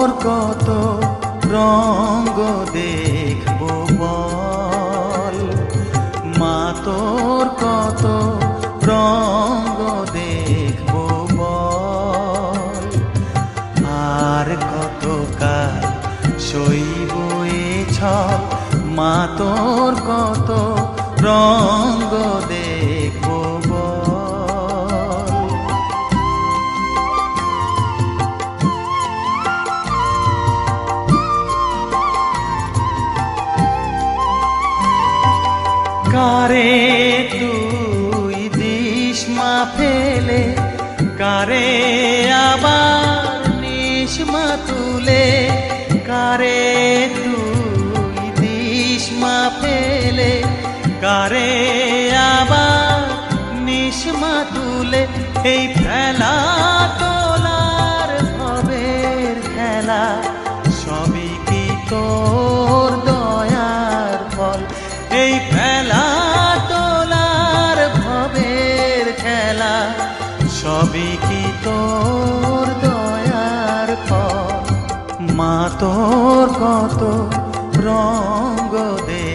তোর কত রঙ্গ দেখবো বল, মা তোর কত রঙ্গ দেখবো বল। আর কত কাল সইব এ ছল, মা তোর কত রঙ্গ দেখবো বল। কারে তুই দিস মা ফেলে, কারে আবার নিস মা তুলে, কারে তুই দিস মা ফেলে, কারে আবার নিস মা তুলে। এই ফেলা তোলার ভবের খেলা, সবই কি তোর দয়ার ফল। এই ফেলা তোলার ভবের খেলা, সবই কি তোর দয়ার ফল। মা তোর কত রঙ্গ দে